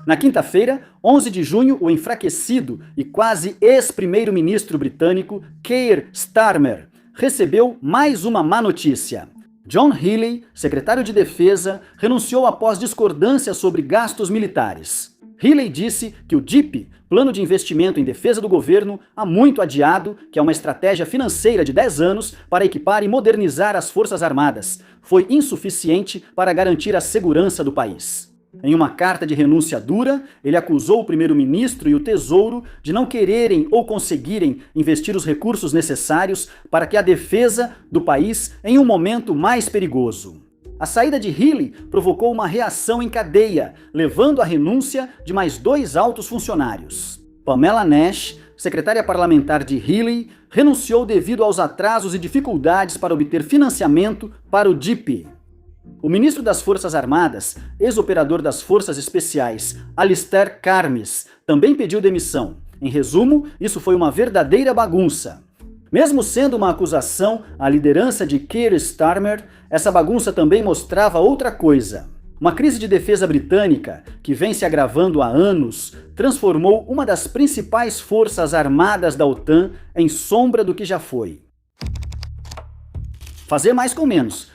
Na quinta-feira, 11 de junho, o enfraquecido e quase ex-primeiro-ministro britânico Keir Starmer recebeu mais uma má notícia. John Healey, secretário de Defesa, renunciou após discordâncias sobre gastos militares. Healey disse que o DIP, Plano de Investimento em Defesa do Governo, há muito adiado, que é uma estratégia financeira de 10 anos para equipar e modernizar as Forças Armadas, foi insuficiente para garantir a segurança do país. Em uma carta de renúncia dura, ele acusou o primeiro-ministro e o Tesouro de não quererem ou conseguirem investir os recursos necessários para que a defesa do país em um momento mais perigoso. A saída de Healey provocou uma reação em cadeia, levando à renúncia de mais 2 altos funcionários. Pamela Nash, secretária parlamentar de Healey, renunciou devido aos atrasos e dificuldades para obter financiamento para o DIP. O ministro das Forças Armadas, ex-operador das Forças Especiais, Alistair Cairns, também pediu demissão. Em resumo, isso foi uma verdadeira bagunça. Mesmo sendo uma acusação à liderança de Keir Starmer, essa bagunça também mostrava outra coisa. Uma crise de defesa britânica, que vem se agravando há anos, transformou uma das principais forças armadas da OTAN em sombra do que já foi. Fazer mais com menos.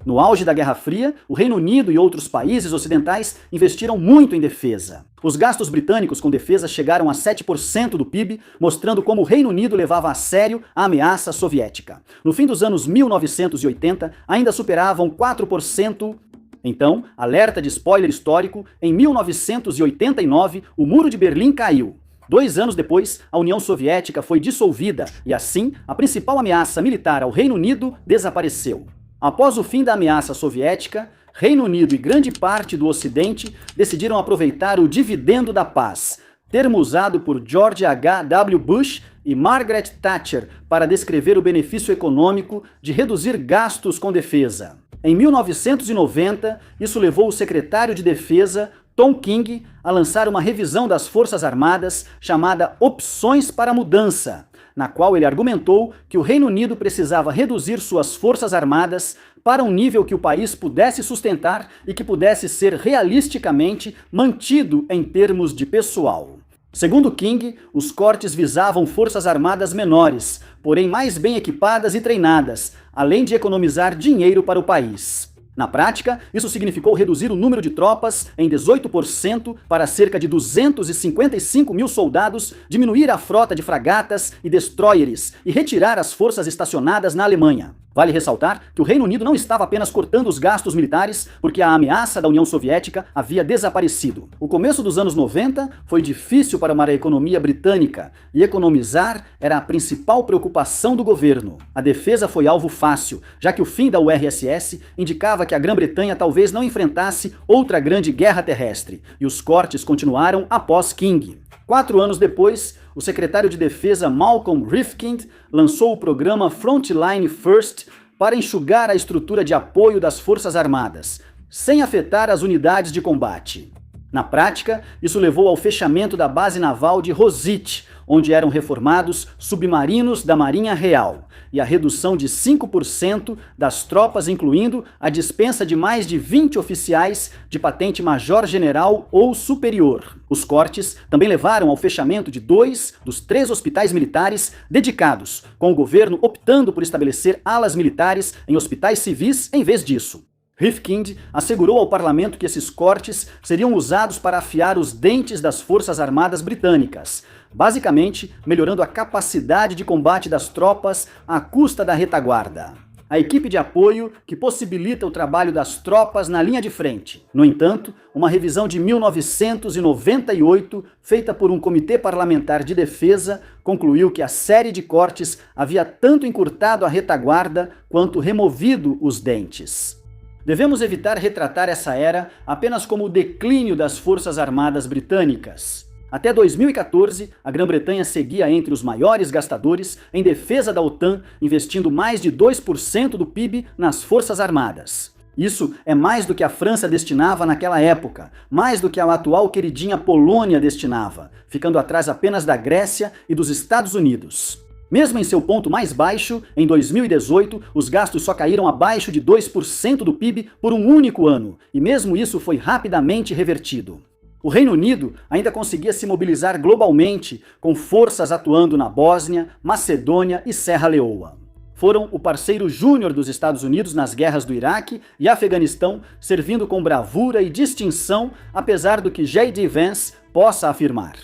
No auge da Guerra Fria, o Reino Unido e outros países ocidentais investiram muito em defesa. Os gastos britânicos com defesa chegaram a 7% do PIB, mostrando como o Reino Unido levava a sério a ameaça soviética. No fim dos anos 1980, ainda superavam 4%. Então, alerta de spoiler histórico, em 1989, o Muro de Berlim caiu. 2 anos depois, a União Soviética foi dissolvida e, assim, a principal ameaça militar ao Reino Unido desapareceu. Após o fim da ameaça soviética, Reino Unido e grande parte do Ocidente decidiram aproveitar o dividendo da paz, termo usado por George H.W. Bush e Margaret Thatcher para descrever o benefício econômico de reduzir gastos com defesa. Em 1990, isso levou o secretário de Defesa, Tom King, a lançar uma revisão das Forças Armadas chamada Opções para a Mudança, na qual ele argumentou que o Reino Unido precisava reduzir suas forças armadas para um nível que o país pudesse sustentar e que pudesse ser realisticamente mantido em termos de pessoal. Segundo King, os cortes visavam forças armadas menores, porém mais bem equipadas e treinadas, além de economizar dinheiro para o país. Na prática, isso significou reduzir o número de tropas em 18% para cerca de 255 mil soldados, diminuir a frota de fragatas e destroyers e retirar as forças estacionadas na Alemanha. Vale ressaltar que o Reino Unido não estava apenas cortando os gastos militares porque a ameaça da União Soviética havia desaparecido. O começo dos anos 90 foi difícil para uma economia britânica e economizar era a principal preocupação do governo. A defesa foi alvo fácil, já que o fim da URSS indicava que a Grã-Bretanha talvez não enfrentasse outra grande guerra terrestre, e os cortes continuaram após King. 4 anos depois, o secretário de Defesa Malcolm Rifkind lançou o programa Frontline First para enxugar a estrutura de apoio das Forças Armadas, sem afetar as unidades de combate. Na prática, isso levou ao fechamento da base naval de Rosyth, onde eram reformados submarinos da Marinha Real, e a redução de 5% das tropas, incluindo a dispensa de mais de 20 oficiais de patente major-general ou superior. Os cortes também levaram ao fechamento de 2 dos 3 hospitais militares dedicados, com o governo optando por estabelecer alas militares em hospitais civis em vez disso. Rifkind assegurou ao parlamento que esses cortes seriam usados para afiar os dentes das Forças Armadas britânicas, basicamente melhorando a capacidade de combate das tropas à custa da retaguarda. A equipe de apoio que possibilita o trabalho das tropas na linha de frente. No entanto, uma revisão de 1998, feita por um comitê parlamentar de defesa, concluiu que a série de cortes havia tanto encurtado a retaguarda quanto removido os dentes. Devemos evitar retratar essa era apenas como o declínio das Forças Armadas britânicas. Até 2014, a Grã-Bretanha seguia entre os maiores gastadores em defesa da OTAN, investindo mais de 2% do PIB nas Forças Armadas. Isso é mais do que a França destinava naquela época, mais do que a atual queridinha Polônia destinava, ficando atrás apenas da Grécia e dos Estados Unidos. Mesmo em seu ponto mais baixo, em 2018, os gastos só caíram abaixo de 2% do PIB por um único ano, e mesmo isso foi rapidamente revertido. O Reino Unido ainda conseguia se mobilizar globalmente, com forças atuando na Bósnia, Macedônia e Serra Leoa. Foram o parceiro júnior dos Estados Unidos nas guerras do Iraque e Afeganistão, servindo com bravura e distinção, apesar do que J.D. Vance possa afirmar.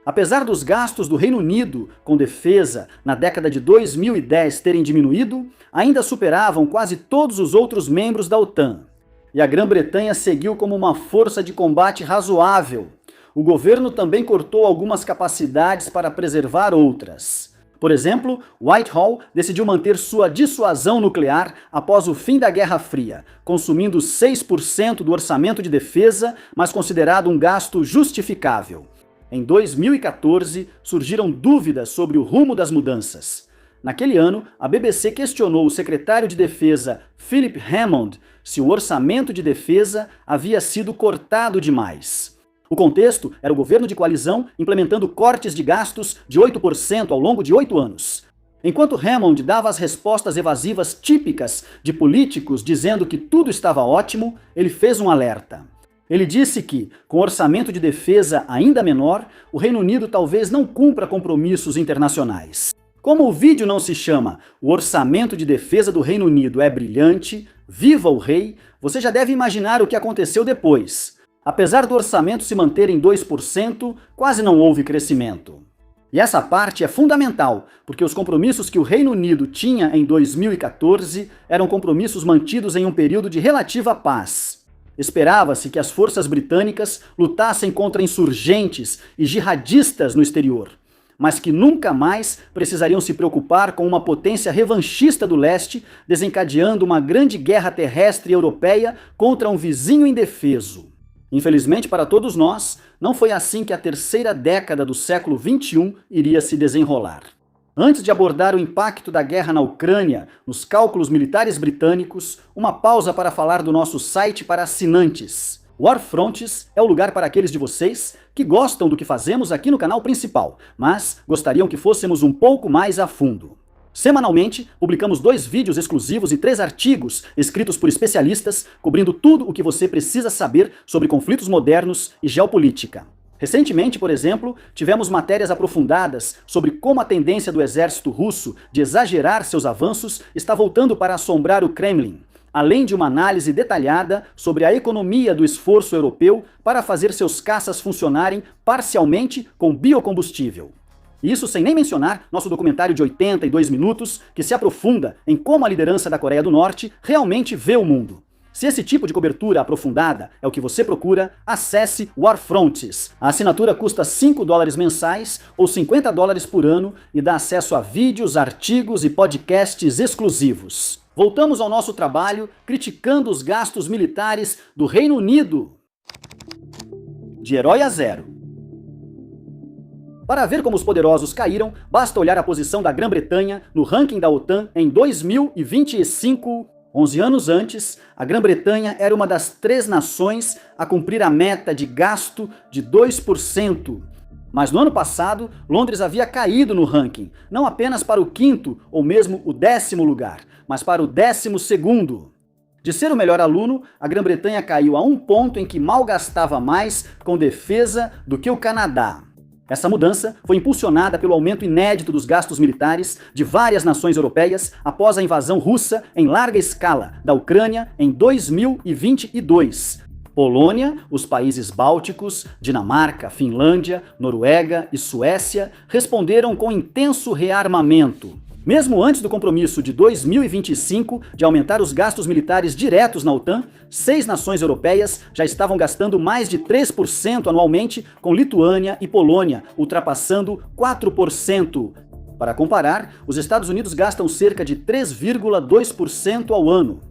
Apesar dos gastos do Reino Unido com defesa na década de 2010 terem diminuído, ainda superavam quase todos os outros membros da OTAN. E a Grã-Bretanha seguiu como uma força de combate razoável. O governo também cortou algumas capacidades para preservar outras. Por exemplo, Whitehall decidiu manter sua dissuasão nuclear após o fim da Guerra Fria, consumindo 6% do orçamento de defesa, mas considerado um gasto justificável. Em 2014, surgiram dúvidas sobre o rumo das mudanças. Naquele ano, a BBC questionou o secretário de Defesa, Philip Hammond, se o orçamento de defesa havia sido cortado demais. O contexto era o governo de coalizão implementando cortes de gastos de 8% ao longo de 8 anos. Enquanto Hammond dava as respostas evasivas típicas de políticos dizendo que tudo estava ótimo, ele fez um alerta. Ele disse que, com orçamento de defesa ainda menor, o Reino Unido talvez não cumpra compromissos internacionais. Como o vídeo não se chama "O orçamento de defesa do Reino Unido é brilhante, viva o rei", você já deve imaginar o que aconteceu depois. Apesar do orçamento se manter em 2%, quase não houve crescimento. E essa parte é fundamental, porque os compromissos que o Reino Unido tinha em 2014 eram compromissos mantidos em um período de relativa paz. Esperava-se que as forças britânicas lutassem contra insurgentes e jihadistas no exterior, mas que nunca mais precisariam se preocupar com uma potência revanchista do leste desencadeando uma grande guerra terrestre europeia contra um vizinho indefeso. Infelizmente para todos nós, não foi assim que a terceira década do século XXI iria se desenrolar. Antes de abordar o impacto da guerra na Ucrânia nos cálculos militares britânicos, uma pausa para falar do nosso site para assinantes. Warfronts é o lugar para aqueles de vocês que gostam do que fazemos aqui no canal principal, mas gostariam que fôssemos um pouco mais a fundo. Semanalmente, publicamos 2 vídeos exclusivos e 3 artigos escritos por especialistas, cobrindo tudo o que você precisa saber sobre conflitos modernos e geopolítica. Recentemente, por exemplo, tivemos matérias aprofundadas sobre como a tendência do exército russo de exagerar seus avanços está voltando para assombrar o Kremlin, além de uma análise detalhada sobre a economia do esforço europeu para fazer seus caças funcionarem parcialmente com biocombustível. Isso sem nem mencionar nosso documentário de 82 minutos, que se aprofunda em como a liderança da Coreia do Norte realmente vê o mundo. Se esse tipo de cobertura aprofundada é o que você procura, acesse Warfronts. A assinatura custa $5 mensais ou $50 por ano e dá acesso a vídeos, artigos e podcasts exclusivos. Voltamos ao nosso trabalho criticando os gastos militares do Reino Unido. De herói a zero. Para ver como os poderosos caíram, basta olhar a posição da Grã-Bretanha no ranking da OTAN em 2025. 11 anos antes, a Grã-Bretanha era uma das 3 nações a cumprir a meta de gasto de 2%. Mas no ano passado, Londres havia caído no ranking, não apenas para o 5º ou mesmo o 10º lugar, mas para o 12º. De ser o melhor aluno, a Grã-Bretanha caiu a um ponto em que mal gastava mais com defesa do que o Canadá. Essa mudança foi impulsionada pelo aumento inédito dos gastos militares de várias nações europeias após a invasão russa em larga escala da Ucrânia em 2022. Polônia, os países bálticos, Dinamarca, Finlândia, Noruega e Suécia responderam com intenso rearmamento. Mesmo antes do compromisso de 2025 de aumentar os gastos militares diretos na OTAN, 6 nações europeias já estavam gastando mais de 3% anualmente, com Lituânia e Polônia ultrapassando 4%. Para comparar, os Estados Unidos gastam cerca de 3,2% ao ano.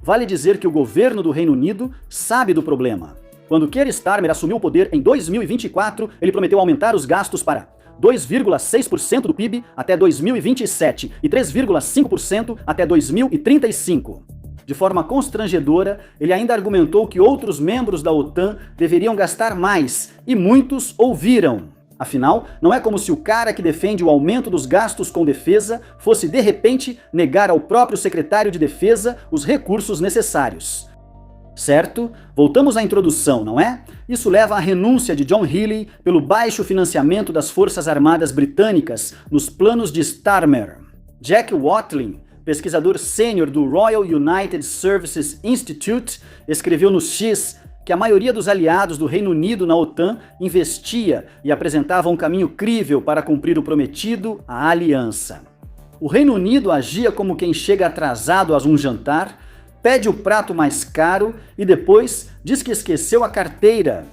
Vale dizer que o governo do Reino Unido sabe do problema. Quando Keir Starmer assumiu o poder em 2024, ele prometeu aumentar os gastos para 2,6% do PIB até 2027 e 3,5% até 2035. De forma constrangedora, ele ainda argumentou que outros membros da OTAN deveriam gastar mais, e muitos ouviram. Afinal, não é como se o cara que defende o aumento dos gastos com defesa fosse de repente negar ao próprio secretário de defesa os recursos necessários. Certo? Voltamos à introdução, não é? Isso leva à renúncia de John Healey pelo baixo financiamento das Forças Armadas Britânicas nos planos de Starmer. Jack Watling, pesquisador sênior do Royal United Services Institute, escreveu no X que a maioria dos aliados do Reino Unido na OTAN investia e apresentava um caminho crível para cumprir o prometido à aliança. O Reino Unido agia como quem chega atrasado a um jantar, pede o prato mais caro e depois diz que esqueceu a carteira.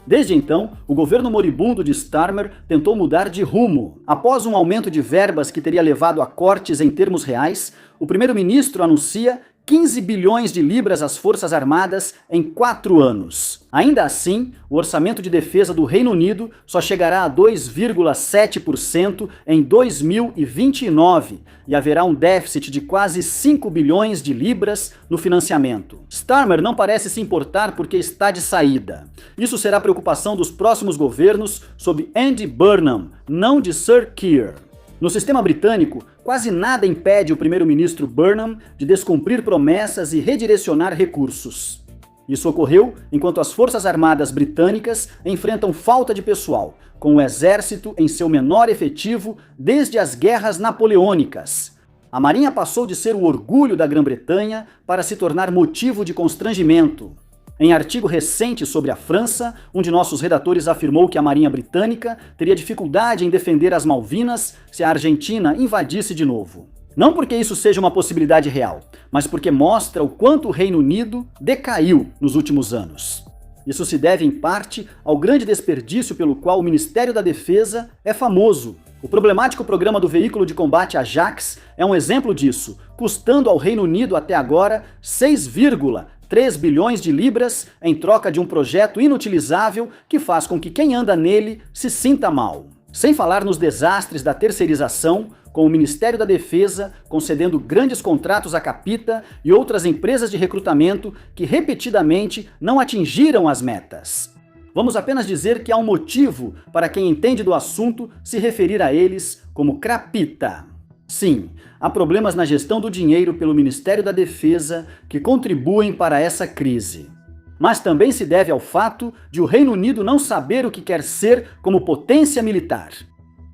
Desde então, o governo moribundo de Starmer tentou mudar de rumo. Após um aumento de verbas que teria levado a cortes em termos reais, o primeiro-ministro anuncia 15 bilhões de libras às Forças Armadas em 4 anos. Ainda assim, o orçamento de defesa do Reino Unido só chegará a 2,7% em 2029 e haverá um déficit de quase 5 bilhões de libras no financiamento. Starmer não parece se importar porque está de saída. Isso será preocupação dos próximos governos sob Andy Burnham, não de Sir Keir. No sistema britânico, quase nada impede o primeiro-ministro Burnham de descumprir promessas e redirecionar recursos. Isso ocorreu enquanto as Forças Armadas britânicas enfrentam falta de pessoal, com o exército em seu menor efetivo desde as guerras napoleônicas. A Marinha passou de ser o orgulho da Grã-Bretanha para se tornar motivo de constrangimento. Em artigo recente sobre a França, um de nossos redatores afirmou que a Marinha Britânica teria dificuldade em defender as Malvinas se a Argentina invadisse de novo. Não porque isso seja uma possibilidade real, mas porque mostra o quanto o Reino Unido decaiu nos últimos anos. Isso se deve, em parte, ao grande desperdício pelo qual o Ministério da Defesa é famoso. O problemático programa do veículo de combate Ajax é um exemplo disso, custando ao Reino Unido até agora 6,3 bilhões de libras em troca de um projeto inutilizável que faz com que quem anda nele se sinta mal. Sem falar nos desastres da terceirização, com o Ministério da Defesa concedendo grandes contratos à Capita e outras empresas de recrutamento que repetidamente não atingiram as metas. Vamos apenas dizer que há um motivo para quem entende do assunto se referir a eles como Crapita. Sim, há problemas na gestão do dinheiro pelo Ministério da Defesa que contribuem para essa crise. Mas também se deve ao fato de o Reino Unido não saber o que quer ser como potência militar.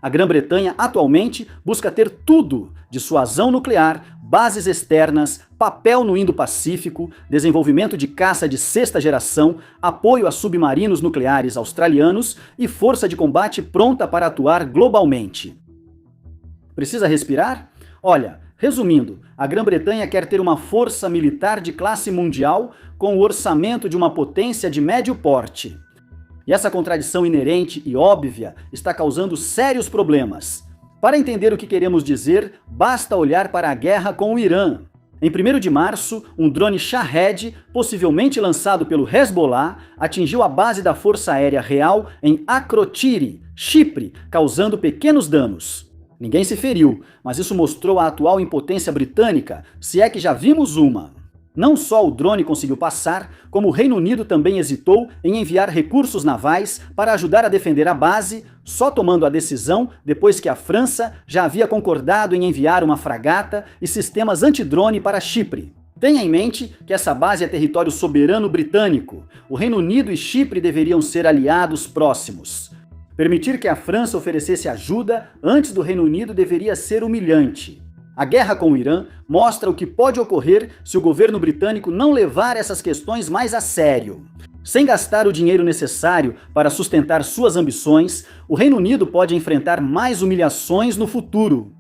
A Grã-Bretanha atualmente busca ter tudo: dissuasão nuclear, bases externas, papel no Indo-Pacífico, desenvolvimento de caça de sexta geração, apoio a submarinos nucleares australianos e força de combate pronta para atuar globalmente. Precisa respirar? Olha, resumindo, a Grã-Bretanha quer ter uma força militar de classe mundial com o orçamento de uma potência de médio porte. E essa contradição inerente e óbvia está causando sérios problemas. Para entender o que queremos dizer, basta olhar para a guerra com o Irã. Em 1º de março, um drone Shahed, possivelmente lançado pelo Hezbollah, atingiu a base da Força Aérea Real em Akrotiri, Chipre, causando pequenos danos. Ninguém se feriu, mas isso mostrou a atual impotência britânica, se é que já vimos uma. Não só o drone conseguiu passar, como o Reino Unido também hesitou em enviar recursos navais para ajudar a defender a base, só tomando a decisão depois que a França já havia concordado em enviar uma fragata e sistemas antidrone para Chipre. Tenha em mente que essa base é território soberano britânico. O Reino Unido e Chipre deveriam ser aliados próximos. Permitir que a França oferecesse ajuda antes do Reino Unido deveria ser humilhante. A guerra com o Irã mostra o que pode ocorrer se o governo britânico não levar essas questões mais a sério. Sem gastar o dinheiro necessário para sustentar suas ambições, o Reino Unido pode enfrentar mais humilhações no futuro.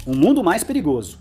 Um mundo mais perigoso.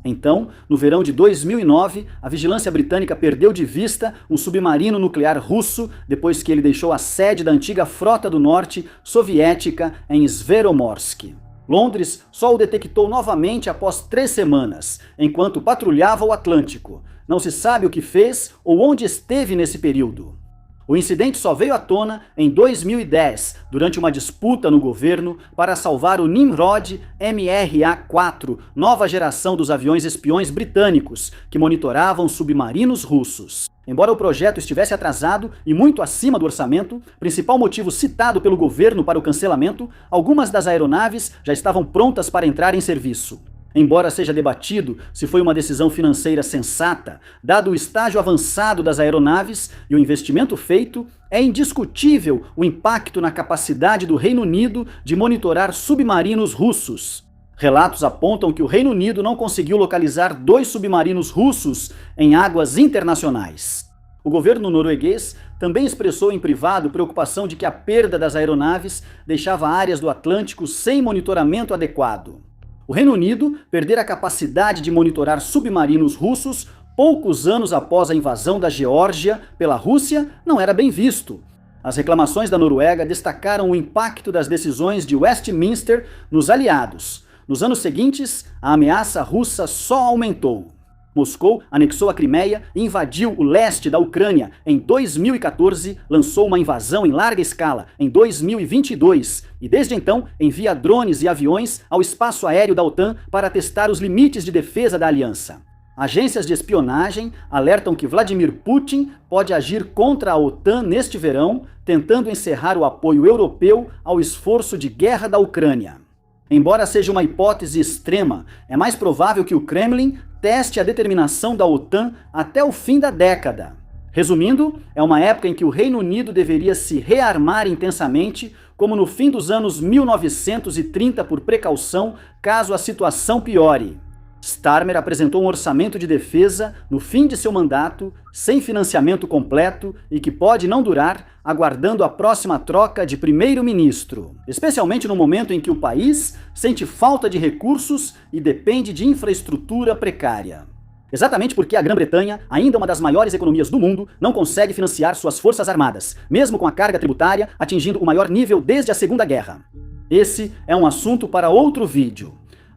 Então, no verão de 2009, a vigilância britânica perdeu de vista um submarino nuclear russo depois que ele deixou a sede da antiga Frota do Norte soviética em Sveromorsk. Londres só o detectou novamente após 3 semanas, enquanto patrulhava o Atlântico. Não se sabe o que fez ou onde esteve nesse período. O incidente só veio à tona em 2010, durante uma disputa no governo para salvar o Nimrod MRA-4, nova geração dos aviões espiões britânicos, que monitoravam submarinos russos. Embora o projeto estivesse atrasado e muito acima do orçamento, principal motivo citado pelo governo para o cancelamento, algumas das aeronaves já estavam prontas para entrar em serviço. Embora seja debatido se foi uma decisão financeira sensata, dado o estágio avançado das aeronaves e o investimento feito, é indiscutível o impacto na capacidade do Reino Unido de monitorar submarinos russos. Relatos apontam que o Reino Unido não conseguiu localizar 2 submarinos russos em águas internacionais. O governo norueguês também expressou em privado preocupação de que a perda das aeronaves deixava áreas do Atlântico sem monitoramento adequado. O Reino Unido perder a capacidade de monitorar submarinos russos poucos anos após a invasão da Geórgia pela Rússia não era bem visto. As reclamações da Noruega destacaram o impacto das decisões de Westminster nos aliados. Nos anos seguintes, a ameaça russa só aumentou. Moscou anexou a Crimeia e invadiu o leste da Ucrânia em 2014, lançou uma invasão em larga escala em 2022 e desde então envia drones e aviões ao espaço aéreo da OTAN para testar os limites de defesa da aliança. Agências de espionagem alertam que Vladimir Putin pode agir contra a OTAN neste verão, tentando encerrar o apoio europeu ao esforço de guerra da Ucrânia. Embora seja uma hipótese extrema, é mais provável que o Kremlin teste a determinação da OTAN até o fim da década. Resumindo, é uma época em que o Reino Unido deveria se rearmar intensamente, como no fim dos anos 1930 por precaução, caso a situação piore. Starmer apresentou um orçamento de defesa no fim de seu mandato, sem financiamento completo e que pode não durar, aguardando a próxima troca de primeiro-ministro, especialmente no momento em que o país sente falta de recursos e depende de infraestrutura precária. Exatamente porque a Grã-Bretanha, ainda uma das maiores economias do mundo, não consegue financiar suas forças armadas, mesmo com a carga tributária atingindo o maior nível desde a Segunda Guerra. Esse é um assunto para outro vídeo.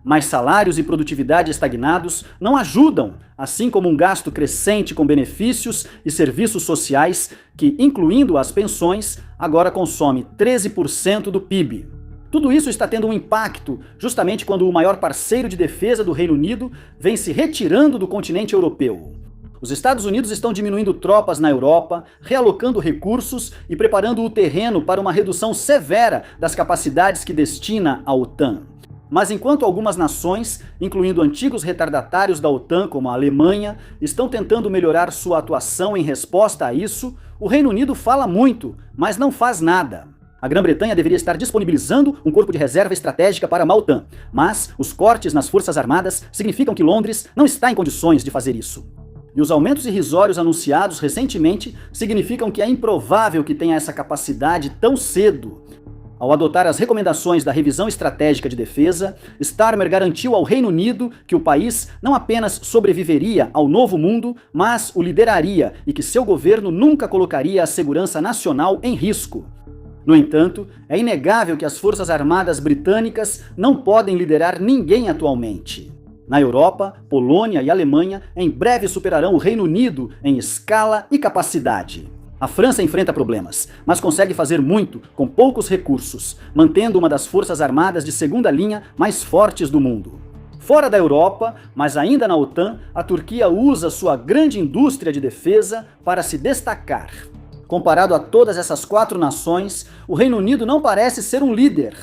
Mas salários e produtividade estagnados não ajudam, assim como um gasto crescente com benefícios e serviços sociais que, incluindo as pensões, agora consome 13% do PIB. Tudo isso está tendo um impacto justamente quando o maior parceiro de defesa do Reino Unido vem se retirando do continente europeu. Os Estados Unidos estão diminuindo tropas na Europa, realocando recursos e preparando o terreno para uma redução severa das capacidades que destina à OTAN. Mas enquanto algumas nações, incluindo antigos retardatários da OTAN, como a Alemanha, estão tentando melhorar sua atuação em resposta a isso, o Reino Unido fala muito, mas não faz nada. A Grã-Bretanha deveria estar disponibilizando um corpo de reserva estratégica para a OTAN, mas os cortes nas forças armadas significam que Londres não está em condições de fazer isso. E os aumentos irrisórios anunciados recentemente significam que é improvável que tenha essa capacidade tão cedo. Ao adotar as recomendações da revisão estratégica de defesa, Starmer garantiu ao Reino Unido que o país não apenas sobreviveria ao novo mundo, mas o lideraria e que seu governo nunca colocaria a segurança nacional em risco. No entanto, é inegável que as forças armadas britânicas não podem liderar ninguém atualmente. Na Europa, Polônia e Alemanha em breve superarão o Reino Unido em escala e capacidade. A França enfrenta problemas, mas consegue fazer muito com poucos recursos, mantendo uma das forças armadas de segunda linha mais fortes do mundo. Fora da Europa, mas ainda na OTAN, a Turquia usa sua grande indústria de defesa para se destacar. Comparado a todas essas 4 nações, o Reino Unido não parece ser um líder.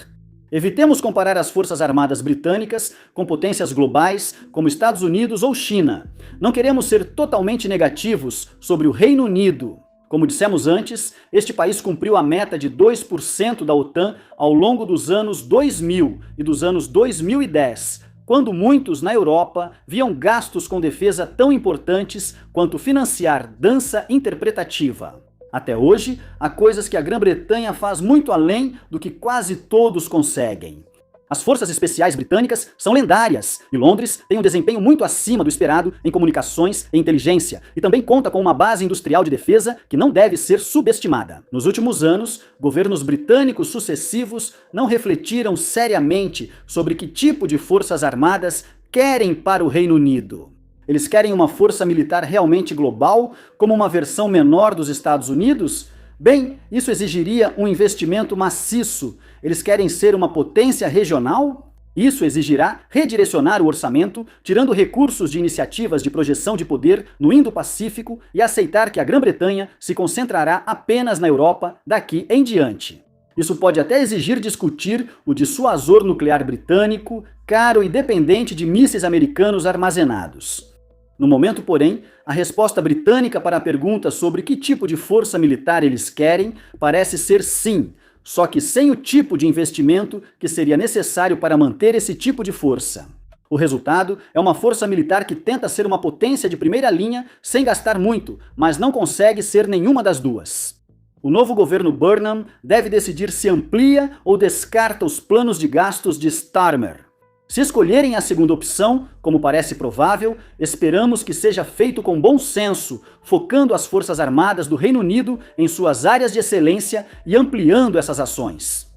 Evitemos comparar as forças armadas britânicas com potências globais como Estados Unidos ou China. Não queremos ser totalmente negativos sobre o Reino Unido. Como dissemos antes, este país cumpriu a meta de 2% da OTAN ao longo dos anos 2000 e dos anos 2010, quando muitos na Europa viam gastos com defesa tão importantes quanto financiar dança interpretativa. Até hoje, há coisas que a Grã-Bretanha faz muito além do que quase todos conseguem. As forças especiais britânicas são lendárias e Londres tem um desempenho muito acima do esperado em comunicações e inteligência e também conta com uma base industrial de defesa que não deve ser subestimada. Nos últimos anos, governos britânicos sucessivos não refletiram seriamente sobre que tipo de forças armadas querem para o Reino Unido. Eles querem uma força militar realmente global, como uma versão menor dos Estados Unidos? Bem, isso exigiria um investimento maciço. Eles querem ser uma potência regional? Isso exigirá redirecionar o orçamento, tirando recursos de iniciativas de projeção de poder no Indo-Pacífico e aceitar que a Grã-Bretanha se concentrará apenas na Europa daqui em diante. Isso pode até exigir discutir o dissuasor nuclear britânico, caro e dependente de mísseis americanos armazenados. No momento, porém, a resposta britânica para a pergunta sobre que tipo de força militar eles querem parece ser sim, só que sem o tipo de investimento que seria necessário para manter esse tipo de força. O resultado é uma força militar que tenta ser uma potência de primeira linha sem gastar muito, mas não consegue ser nenhuma das duas. O novo governo Burnham deve decidir se amplia ou descarta os planos de gastos de Starmer. Se escolherem a segunda opção, como parece provável, esperamos que seja feito com bom senso, focando as Forças Armadas do Reino Unido em suas áreas de excelência e ampliando essas ações.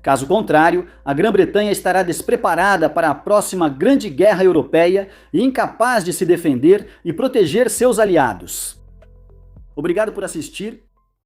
Caso contrário, a Grã-Bretanha estará despreparada para a próxima grande guerra europeia e incapaz de se defender e proteger seus aliados. Obrigado por assistir.